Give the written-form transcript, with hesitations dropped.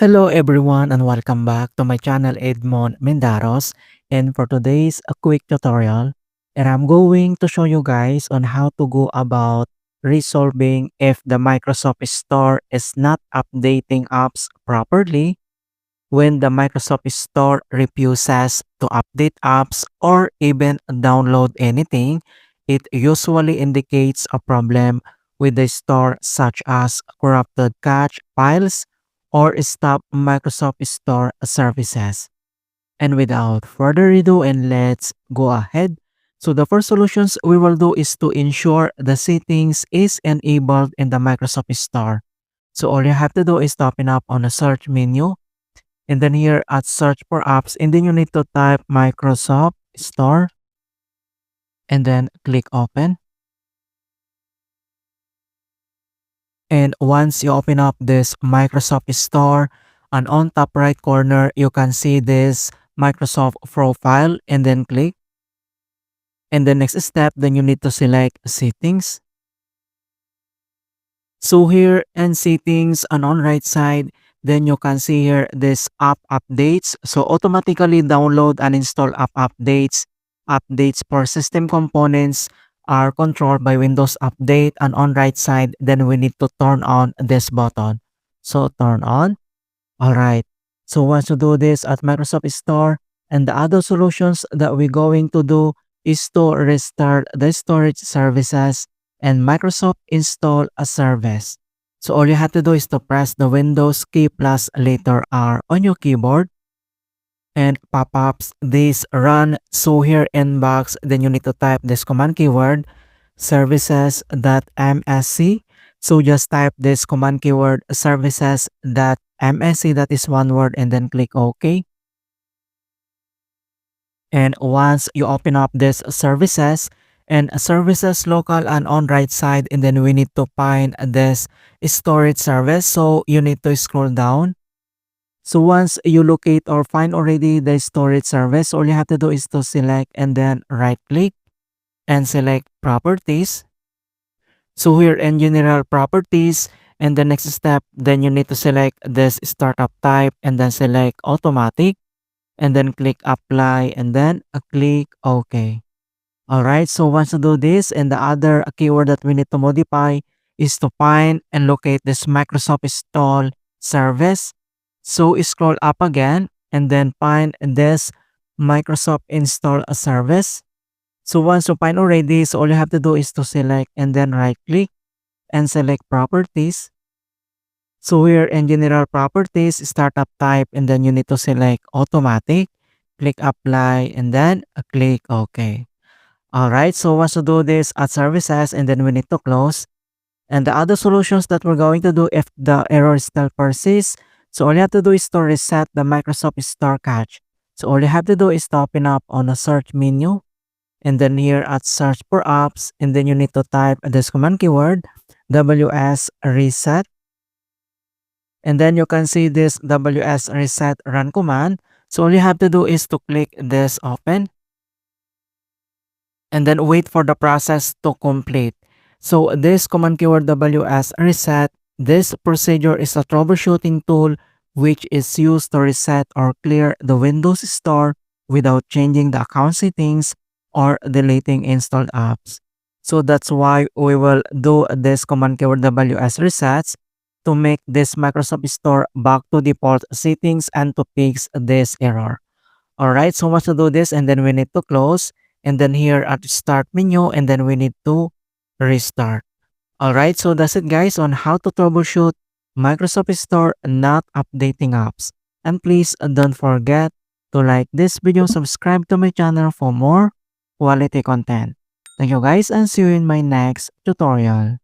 Hello everyone and welcome back to my channel Edmund Mindaros, and for today's a quick tutorial, and I'm going to show you guys on how to go about resolving if the Microsoft Store is not updating apps properly. When the Microsoft Store refuses to update apps or even download anything, it usually indicates a problem with the store, such as corrupted cache files or stop Microsoft Store services. And without further ado, and let's go ahead. So the first solutions we will do is to ensure the settings is enabled in the Microsoft Store. So all you have to do is to open up on the search menu, and then here at search for apps, and then you need to type Microsoft Store and then click open. And once you open up this Microsoft Store, and on top right corner, you can see this Microsoft profile and then click. And the next step, then you need to select settings. So here in settings and on right side, then you can see here this app updates. So automatically download and install app updates. Updates for system components are controlled by Windows Update, and on right side, then we need to turn on this button. So turn on. All right. So once you do this at Microsoft Store, and the other solutions that we're going to do is to restart the storage services and Microsoft install a service. So all you have to do is to press the Windows key plus letter R on your keyboard, and pop-ups this run. So here in box, then you need to type this command keyword services.msc. So just type this command keyword services.msc, that is one word, and then click OK. And once you open up this services and services local and on right side, and then we need to find this storage service. So you need to scroll down. So once you locate or find already the storage service, all you have to do is to select and then right click and select properties. So here in general properties, and the next step, then you need to select this startup type and then select automatic and then click apply and then click OK. Alright, so once you do this, and the other keyword that we need to modify is to find and locate this Microsoft install service. So scroll up again and then find this Microsoft install a service. So once you find already, so all you have to do is to select and then right click and select properties. So here in general properties, startup type, and then you need to select automatic, click apply and then click OK. Alright, so once you do this at services, and then we need to close. And the other solutions that we're going to do if the error still persists, so all you have to do is to reset the Microsoft Store cache. So all you have to do is to open up on a search menu, and then here at search for apps, and then you need to type this command keyword ws reset. And then you can see this ws reset run command. So all you have to do is to click this open and then wait for the process to complete. So this command keyword ws reset, this procedure is a troubleshooting tool which is used to reset or clear the Windows Store without changing the account settings or deleting installed apps. So that's why we will do this command keyword ws resets to make this Microsoft Store back to default settings and to fix this error. Alright, so once to do this, and then we need to close, and then here at start menu, and then we need to restart. Alright, so that's it guys on how to troubleshoot Microsoft Store not updating apps. And please don't forget to like this video, subscribe to my channel for more quality content. Thank you guys, and see you in my next tutorial.